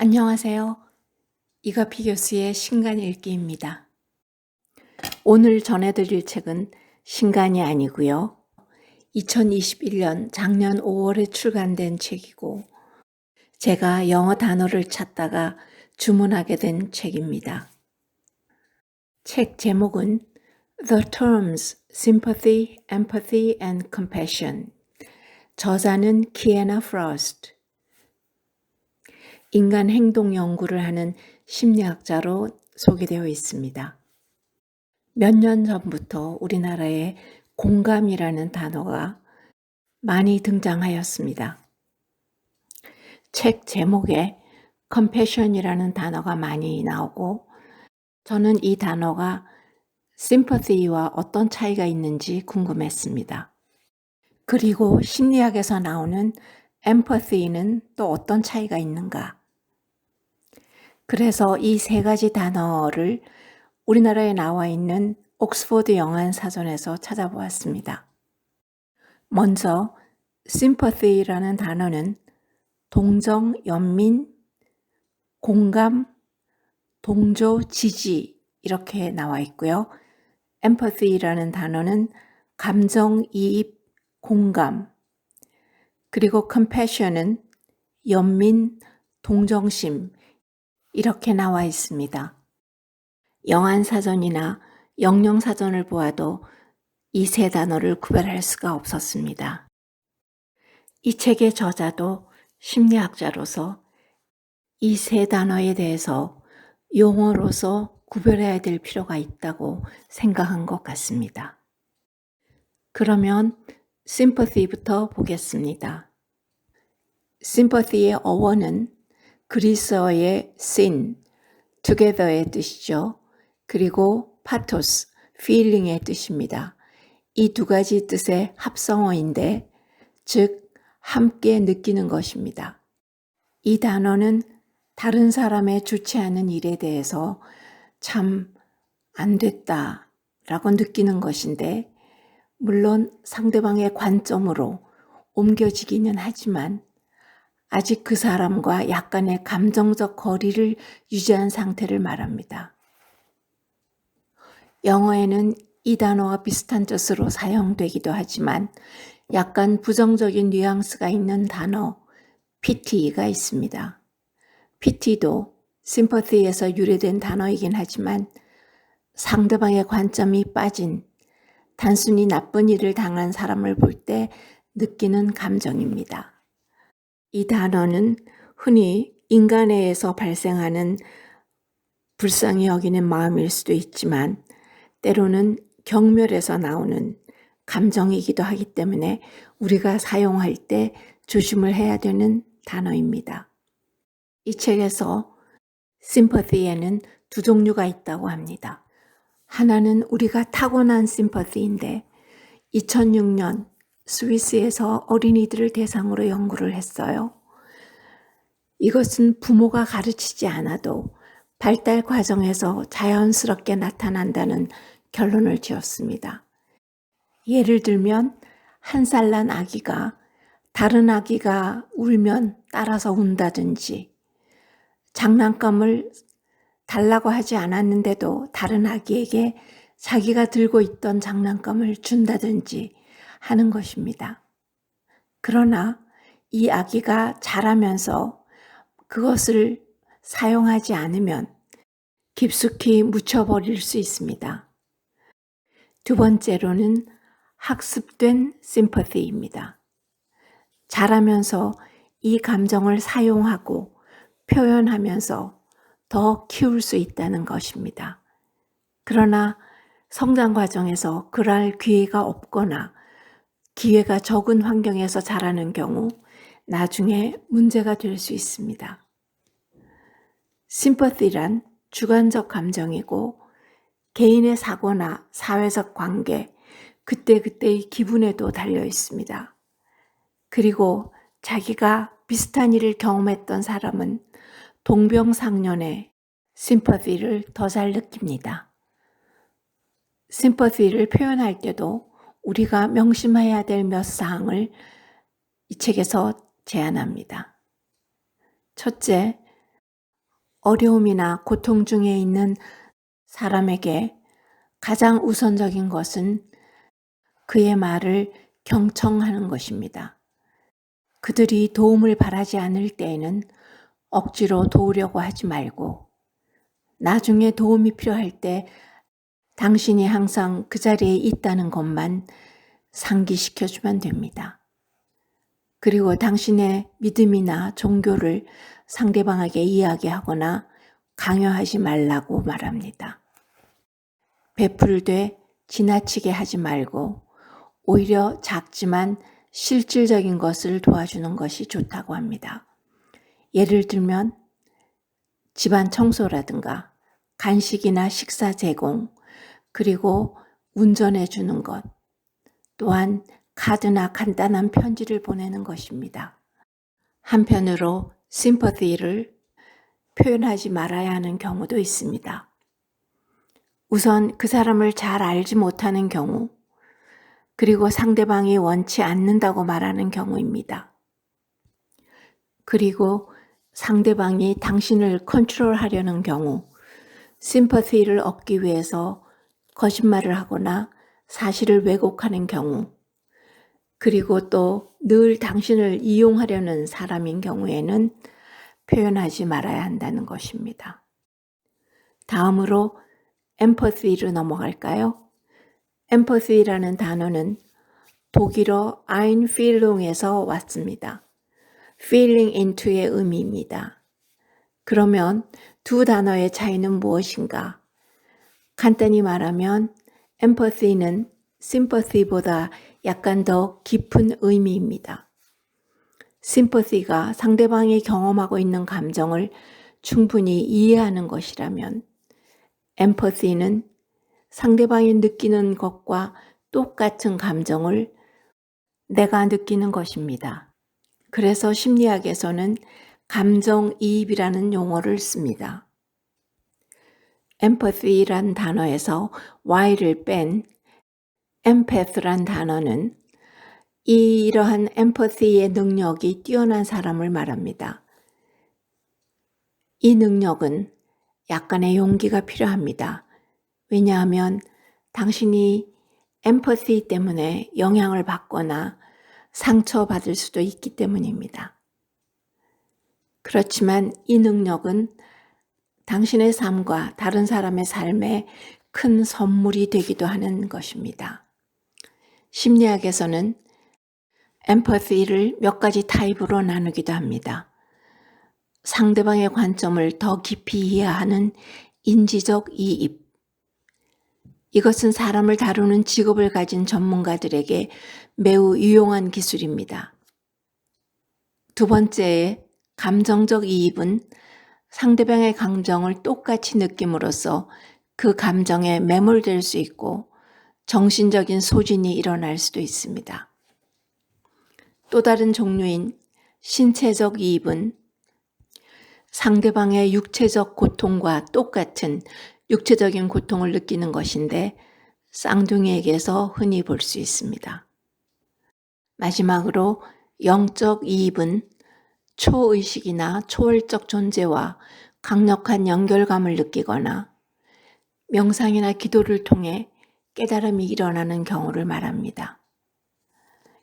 안녕하세요. 이가피 교수의 신간 읽기입니다. 오늘 전해드릴 책은 신간이 아니고요. 2021년 작년 5월에 출간된 책이고 제가 영어 단어를 찾다가 주문하게 된 책입니다. 책 제목은 The Terms Sympathy, Empathy and Compassion. 저자는 키에나 프로스트. 인간 행동 연구를 하는 심리학자로 소개되어 있습니다. 몇 년 전부터 우리나라에 공감이라는 단어가 많이 등장하였습니다. 책 제목에 compassion이라는 단어가 많이 나오고 저는 이 단어가 sympathy와 어떤 차이가 있는지 궁금했습니다. 그리고 심리학에서 나오는 empathy는 또 어떤 차이가 있는가? 그래서 이 세 가지 단어를 우리나라에 나와 있는 옥스퍼드 영한사전에서 찾아보았습니다. 먼저 sympathy라는 단어는 동정, 연민, 공감, 동조, 지지 이렇게 나와 있고요. empathy라는 단어는 감정, 이입, 공감, 그리고 compassion은 연민, 동정심 이렇게 나와 있습니다. 영한사전이나 영영사전을 보아도 이 세 단어를 구별할 수가 없었습니다. 이 책의 저자도 심리학자로서 이 세 단어에 대해서 용어로서 구별해야 될 필요가 있다고 생각한 것 같습니다. 그러면 sympathy부터 보겠습니다. sympathy의 어원은 그리스어의 syn, together의 뜻이죠. 그리고 pathos, feeling의 뜻입니다. 이 두 가지 뜻의 합성어인데, 즉 함께 느끼는 것입니다. 이 단어는 다른 사람의 좋지 않은 일에 대해서 참 안 됐다라고 느끼는 것인데, 물론 상대방의 관점으로 옮겨지기는 하지만 아직 그 사람과 약간의 감정적 거리를 유지한 상태를 말합니다. 영어에는 이 단어와 비슷한 뜻으로 사용되기도 하지만 약간 부정적인 뉘앙스가 있는 단어 pity가 있습니다. pity도 sympathy에서 유래된 단어이긴 하지만 상대방의 관점이 빠진 단순히 나쁜 일을 당한 사람을 볼 때 느끼는 감정입니다. 이 단어는 흔히 인간애에서 발생하는 불쌍히 여기는 마음일 수도 있지만 때로는 경멸에서 나오는 감정이기도 하기 때문에 우리가 사용할 때 조심을 해야 되는 단어입니다. 이 책에서 sympathy에는 두 종류가 있다고 합니다. 하나는 우리가 타고난 sympathy인데 2006년 스위스에서 어린이들을 대상으로 연구를 했어요. 이것은 부모가 가르치지 않아도 발달 과정에서 자연스럽게 나타난다는 결론을 지었습니다. 예를 들면 1살 난 아기가 다른 아기가 울면 따라서 운다든지, 장난감을 달라고 하지 않았는데도 다른 아기에게 자기가 들고 있던 장난감을 준다든지 하는 것입니다. 그러나 이 아기가 자라면서 그것을 사용하지 않으면 깊숙이 묻혀버릴 수 있습니다. 두 번째로는 학습된 sympathy입니다. 자라면서 이 감정을 사용하고 표현하면서 더 키울 수 있다는 것입니다. 그러나 성장 과정에서 그럴 기회가 없거나 기회가 적은 환경에서 자라는 경우 나중에 문제가 될 수 있습니다. 심퍼티란 주관적 감정이고 개인의 사고나 사회적 관계, 그때그때의 기분에도 달려 있습니다. 그리고 자기가 비슷한 일을 경험했던 사람은 동병상련의 심퍼티를 더 잘 느낍니다. 심퍼티를 표현할 때도 우리가 명심해야 될 몇 사항을 이 책에서 제안합니다. 첫째, 어려움이나 고통 중에 있는 사람에게 가장 우선적인 것은 그의 말을 경청하는 것입니다. 그들이 도움을 바라지 않을 때에는 억지로 도우려고 하지 말고 나중에 도움이 필요할 때 당신이 항상 그 자리에 있다는 것만 상기시켜주면 됩니다. 그리고 당신의 믿음이나 종교를 상대방에게 이야기하거나 강요하지 말라고 말합니다. 베풀되 지나치게 하지 말고 오히려 작지만 실질적인 것을 도와주는 것이 좋다고 합니다. 예를 들면 집안 청소라든가 간식이나 식사 제공, 그리고 운전해 주는 것, 또한 카드나 간단한 편지를 보내는 것입니다. 한편으로 sympathy를 표현하지 말아야 하는 경우도 있습니다. 우선 그 사람을 잘 알지 못하는 경우, 그리고 상대방이 원치 않는다고 말하는 경우입니다. 그리고 상대방이 당신을 컨트롤하려는 경우, 심퍼시를 얻기 위해서 거짓말을 하거나 사실을 왜곡하는 경우, 그리고 또 늘 당신을 이용하려는 사람인 경우에는 표현하지 말아야 한다는 것입니다. 다음으로 empathy로 넘어갈까요? empathy라는 단어는 독일어 Einfühlung에서 왔습니다. feeling into의 의미입니다. 그러면 두 단어의 차이는 무엇인가? 간단히 말하면 empathy는 sympathy보다 약간 더 깊은 의미입니다. sympathy가 상대방이 경험하고 있는 감정을 충분히 이해하는 것이라면 empathy는 상대방이 느끼는 것과 똑같은 감정을 내가 느끼는 것입니다. 그래서 심리학에서는 감정이입이라는 용어를 씁니다. empathy란 단어에서 y를 뺀 empath란 단어는 이러한 empathy의 능력이 뛰어난 사람을 말합니다. 이 능력은 약간의 용기가 필요합니다. 왜냐하면 당신이 empathy 때문에 영향을 받거나 상처받을 수도 있기 때문입니다. 그렇지만 이 능력은 당신의 삶과 다른 사람의 삶에 큰 선물이 되기도 하는 것입니다. 심리학에서는 empathy를 몇 가지 타입으로 나누기도 합니다. 상대방의 관점을 더 깊이 이해하는 인지적 이입. 이것은 사람을 다루는 직업을 가진 전문가들에게 매우 유용한 기술입니다. 두 번째의 감정적 이입은 상대방의 감정을 똑같이 느낌으로써 그 감정에 매몰될 수 있고 정신적인 소진이 일어날 수도 있습니다. 또 다른 종류인 신체적 이입은 상대방의 육체적 고통과 똑같은 육체적인 고통을 느끼는 것인데 쌍둥이에게서 흔히 볼 수 있습니다. 마지막으로 영적 이입은 초의식이나 초월적 존재와 강력한 연결감을 느끼거나 명상이나 기도를 통해 깨달음이 일어나는 경우를 말합니다.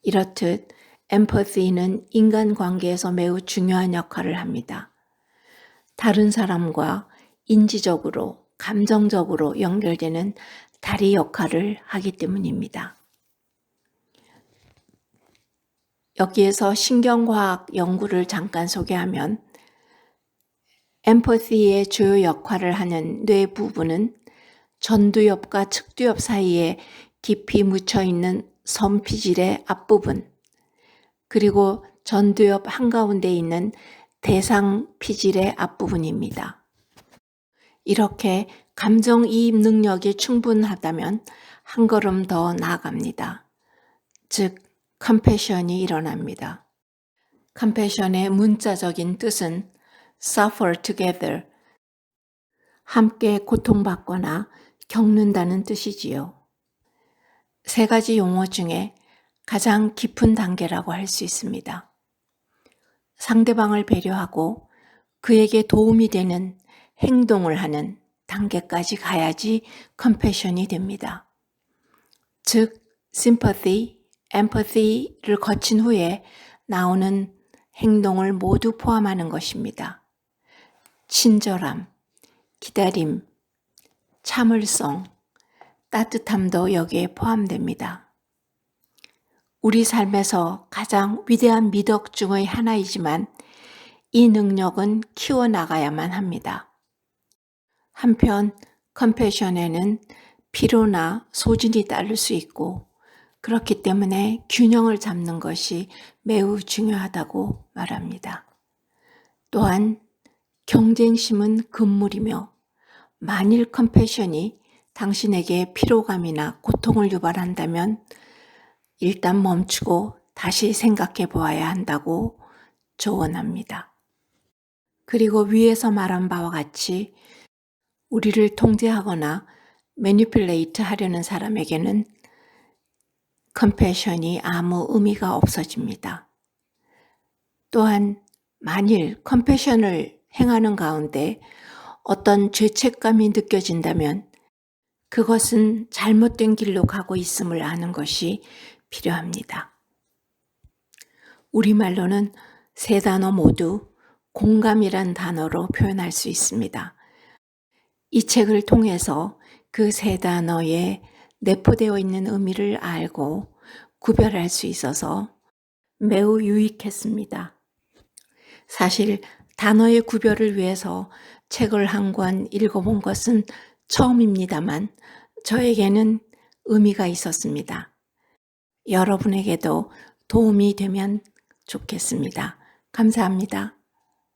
이렇듯 empathy는 인간관계에서 매우 중요한 역할을 합니다. 다른 사람과 인지적으로, 감정적으로 연결되는 다리 역할을 하기 때문입니다. 여기에서 신경과학 연구를 잠깐 소개하면 empathy의 주요 역할을 하는 뇌 부분은 전두엽과 측두엽 사이에 깊이 묻혀있는 섬피질의 앞부분, 그리고 전두엽 한가운데 있는 대상피질의 앞부분입니다. 이렇게 감정이입 능력이 충분하다면 한 걸음 더 나아갑니다. 즉, 컴패션이 일어납니다. 컴패션의 문자적인 뜻은 suffer together, 함께 고통받거나 겪는다는 뜻이지요. 세 가지 용어 중에 가장 깊은 단계라고 할 수 있습니다. 상대방을 배려하고 그에게 도움이 되는 행동을 하는 단계까지 가야지 컴패션이 됩니다. 즉, sympathy, empathy를 거친 후에 나오는 행동을 모두 포함하는 것입니다. 친절함, 기다림, 참을성, 따뜻함도 여기에 포함됩니다. 우리 삶에서 가장 위대한 미덕 중의 하나이지만 이 능력은 키워나가야만 합니다. 한편 컴패션에는 필요나 소진이 따를 수 있고 그렇기 때문에 균형을 잡는 것이 매우 중요하다고 말합니다. 또한 경쟁심은 금물이며 만일 컴패션이 당신에게 피로감이나 고통을 유발한다면 일단 멈추고 다시 생각해 보아야 한다고 조언합니다. 그리고 위에서 말한 바와 같이 우리를 통제하거나 매니플레이트 하려는 사람에게는 컴패션이 아무 의미가 없어집니다. 또한 만일 컴패션을 행하는 가운데 어떤 죄책감이 느껴진다면 그것은 잘못된 길로 가고 있음을 아는 것이 필요합니다. 우리말로는 세 단어 모두 공감이란 단어로 표현할 수 있습니다. 이 책을 통해서 그 세 단어에 내포되어 있는 의미를 알고 구별할 수 있어서 매우 유익했습니다. 사실 단어의 구별을 위해서 책을 한 권 읽어본 것은 처음입니다만 저에게는 의미가 있었습니다. 여러분에게도 도움이 되면 좋겠습니다. 감사합니다.